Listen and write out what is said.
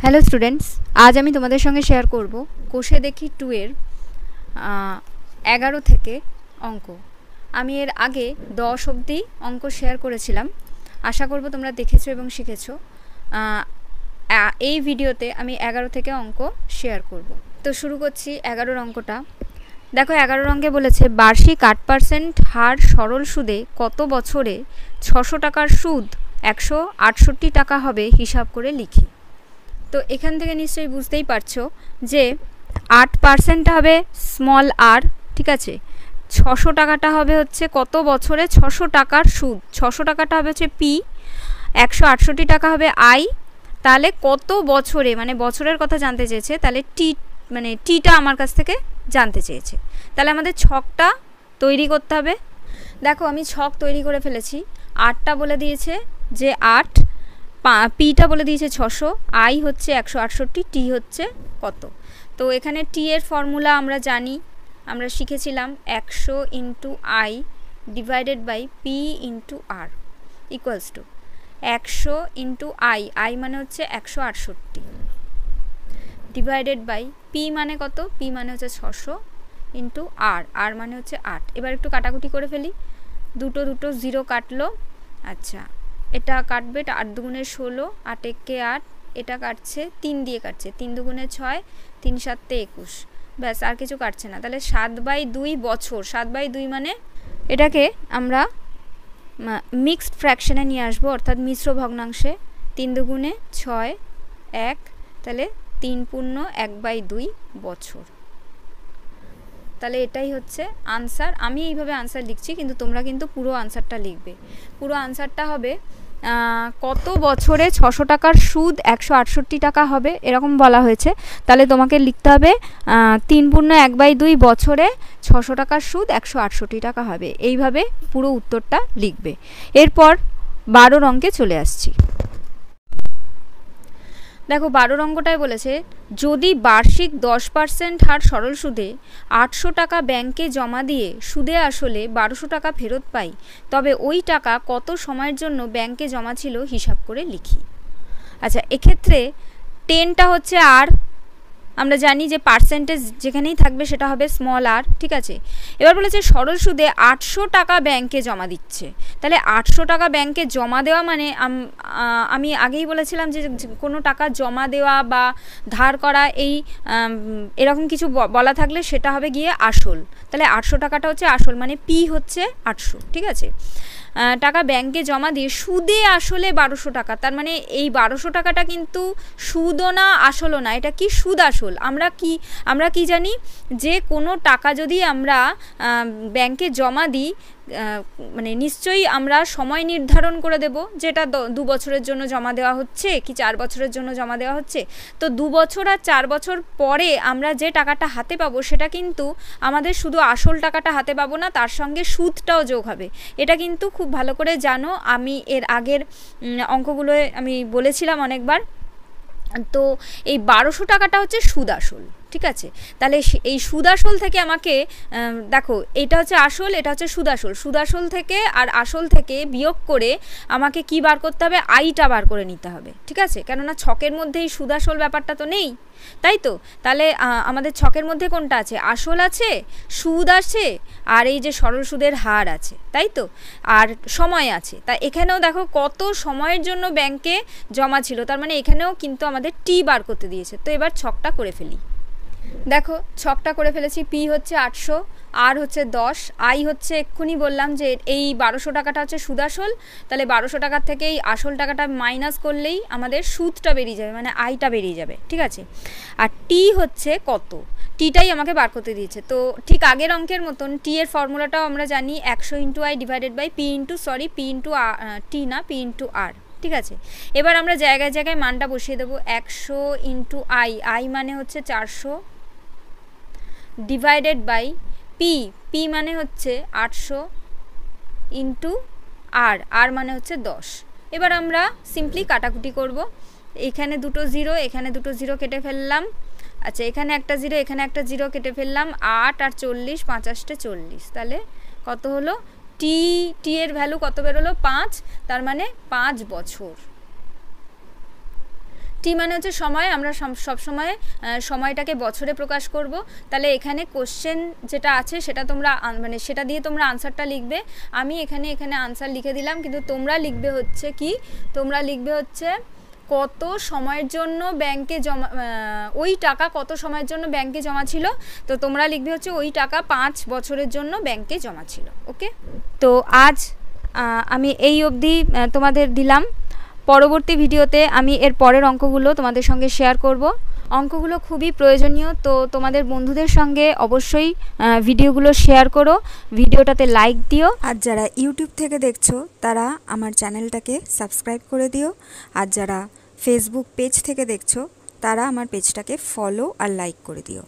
Hello students, আজ আমি তোমাদের সঙ্গে শেয়ার করব কোষে দেখি 2 এর 11 থেকে অঙ্ক। আমি এর আগে 10 অবধি অঙ্ক শেয়ার করেছিলাম, আশা করব তোমরা দেখেছো এবং শিখেছো। এই ভিডিওতে আমি 11 থেকে অঙ্ক শেয়ার করব। তো শুরু করছি 11 অঙ্কটা। দেখো 11 অঙ্কে বলেছে বার্ষিক 8% হার সরল সুদে কত বছরে 600 টাকার সুদ 168 টাকা হবে হিসাব করে লিখি। তো এখান থেকে নিশ্চয়ই বুঝতেই পারছো যে 8% হবে স্মল আর, ঠিক আছে। 600 টাকাটা হবে হচ্ছে কত বছরে 600 টাকার সুদ, 600 টাকাটা হবে হচ্ছে পি, 168 টাকা হবে আই। তাহলে কত বছরে, মানে বছরের কথা জানতে চেয়েছে, তাহলে টি মানে টিটা আমার কাছ থেকে জানতে চেয়েছে। তাহলে আমাদের ছকটা তৈরি করতে হবে। দেখো আমি ছক তৈরি করে ফেলেছি। 8টা বলে দিয়েছে যে 8, পিটা বলে দিয়েছে 600, আই হচ্ছে 168, টি হচ্ছে কত। তো এখানে টি এর ফর্মুলা আমরা জানি, আমরা শিখেছিলাম 100 into I divided by P into R equals to 100 into I, I মানে হচ্ছে 168 ডিভাইডেড বাই পি মানে কত, পি মানে হচ্ছে 600 ইন্টু আর, আর মানে হচ্ছে 8। এবার একটু কাটাকুটি করে ফেলি, দুটো জিরো কাটলো। আচ্ছা, এটা কাটবে, এটা 8 দুগুণে 16, 8 একে 8, এটা কাটছে 3 দিয়ে কাটছে, 3 দুগুণে 6, 3 সাতে 21, ব্যাস আর কিছু কাটছে না। তাহলে 7/2 বছর, 7/2 মানে এটাকে আমরা মিক্সড ফ্র্যাকশনে নিয়ে আসবো, অর্থাৎ মিশ্র ভগ্নাংশে। 3 দুগুণে 6, 1, তাহলে 3 পূর্ণ 1/2 বছর। তাহলে এটাই হচ্ছে আনসার। আমি এইভাবে আনসার লিখছি, কিন্তু তোমরা কিন্তু পুরো আনসারটা লিখবে। পুরো আনসারটা হবে কত বছরে 600 টাকার সুদ 168 টাকা হবে, এরকম বলা হয়েছে। তাহলে তোমাকে লিখতে হবে 3 পূর্ণ 1/2 বছরে 600 টাকার সুদ 168 টাকা হবে। এইভাবে পুরো উত্তরটা লিখবে। এরপর 12 অঙ্কে চলে আসছি। দেখো 12 অঙ্কটায় বলেছে যদি বার্ষিক 10% হার সরল সুদে 800 টাকা ব্যাংকে জমা দিয়ে সুদে আসলে 1200 টাকা ফেরত পাই, তবে ওই টাকা কত সময়ের জন্য ব্যাংকে জমা ছিল হিসাব করে লিখি। আচ্ছা, এক্ষেত্রে 10টা হচ্ছে আর, আমরা জানি যে পার্সেন্টেজ যেখানেই থাকবে সেটা হবে স্মল আর, ঠিক আছে। এবার বলেছে সরল সুদে 800 টাকা ব্যাংকে জমা দিচ্ছে। তাহলে 800 টাকা ব্যাংকে জমা দেওয়া মানে আমি আগেই বলেছিলাম যে কোনো টাকা জমা দেওয়া বা ধার করা এই এরকম কিছু বলা থাকলে সেটা হবে গিয়ে আসল। তাহলে 800 টাকাটা হচ্ছে আসল, মানে পি হচ্ছে 800, ঠিক আছে। টাকা ব্যাংকে জমা দিয়ে সুদে আসলে 1200 টাকা, তার মানে এই 1200 টাকাটা কিন্তু সুদও না আসলও না, এটা কি সুদ আসল। আমরা কি জানি যে কোনো টাকা যদি আমরা ব্যাংকে জমা দিই, মানে নিশ্চয়ই আমরা সময় নির্ধারণ করে দেব, যেটা 2 বছরের জন্য জমা দেওয়া হচ্ছে কি 4 বছরের জন্য জমা দেওয়া হচ্ছে। তো 2 বছর আর 4 বছর পরে আমরা যে টাকাটা হাতে পাবো সেটা কিন্তু আমাদের শুধু আসল টাকাটা হাতে পাবো না, তার সঙ্গে সুদটাও যোগ হবে। এটা কিন্তু খুব ভালো করে জানো, আমি এর আগের অঙ্কগুলোয় আমি বলেছিলাম অনেকবার। তো এই 1200 টাকাটা হচ্ছে সুদ আসল, ঠিক আছে। তাহলে এই সুদ আসল থেকে আমাকে দেখো, এটা হচ্ছে আসল, এটা হচ্ছে সুদ আসল, সুদ আসল থেকে আর আসল থেকে বিয়োগ করে আমাকে কি বার করতে হবে, আইটা বার করে নিতে হবে, ঠিক আছে। কেননা ছকের মধ্যে এই সুদ আসল ব্যাপারটা তো নেই, তাই তো। তাহলে আমাদের ছকের মধ্যে কোনটা আছে, আসল আছে, সুদ আছে, আর এই যে সরল সুদের হার আছে, তাই তো, আর সময় আছে। তা এখানেও দেখো কত সময়ের জন্য ব্যাংকে জমা ছিল, তার মানে এখানেও কিন্তু আমাদের টি বার করতে দিয়েছে। তো এবার ছকটা করে ফেলি। দেখো ছকটা করে ফেলেছি। পি হচ্ছে 800, আর হচ্ছে 10, আই হচ্ছে এক্ষুনি বললাম যে এই 1200 টাকাটা হচ্ছে সুদ আসল। তাহলে 1200 টাকার থেকে এই আসল টাকাটা মাইনাস করলেই আমাদের সুদটা বেরিয়ে যাবে, মানে আইটা বেরিয়ে যাবে, ঠিক আছে। আর টি হচ্ছে কত, টিটাই আমাকে বার করতে দিয়েছে। তো ঠিক আগের অঙ্কের মতন টি এর ফর্মুলাটাও আমরা জানি 100 into I divided by P into P into T না, পি ইন্টু আর, ঠিক আছে। এবার আমরা জায়গায় জায়গায় মানটা বসিয়ে দেবো। 100 ইন্টু আই, আই মানে হচ্ছে 400 ডিভাইডেড বাই পি, পি মানে হচ্ছে 800 ইন্টু আর, আর মানে হচ্ছে 10। এবার আমরা সিম্পলি কাটাকুটি করব। এখানে দুটো জিরো, এখানে দুটো জিরো কেটে ফেললাম। আচ্ছা, এখানে একটা জিরো, এখানে একটা জিরো কেটে ফেললাম। 8 আর 40, 5 8 40, তাহলে কত হলো, টি এর ভ্যালু কত বেরোলো, 5, তার মানে 5 বছর। টি মানে হচ্ছে সময়, আমরা সব সময় সময়টাকে বছরে প্রকাশ করব। তাহলে এখানে কোশ্চেন যেটা আছে সেটা তোমরা মানে সেটা দিয়ে তোমরা আনসারটা লিখবে। আমি এখানে আনসার লিখে দিলাম, কিন্তু তোমরা লিখবে হচ্ছে কি, তোমরা লিখবে হচ্ছে কত সময়ের জন্য ব্যাংকে জমা, ওই টাকা কত সময়ের জন্য ব্যাংকে জমা ছিল। তো তোমরা লিখবে হচ্ছে ওই টাকা 5 বছরের জন্য ব্যাংকে জমা ছিল। ওকে, তো আজ আমি এই অবধি তোমাদের দিলাম। পরবর্তী ভিডিওতে আমি এর পরের অঙ্কগুলো তোমাদের সঙ্গে শেয়ার করব। অঙ্কগুলো খুবই প্রয়োজনীয়, তো তোমাদের বন্ধুদের সঙ্গে অবশ্যই ভিডিওগুলো শেয়ার করো, ভিডিওটাতে লাইক দিও। আর যারা ইউটিউব থেকে দেখছো তারা আমার চ্যানেলটাকে সাবস্ক্রাইব করে দিও। আর যারা ফেসবুক পেজ থেকে দেখছো তারা আমার পেজটাকে ফলো আর লাইক করে দিও।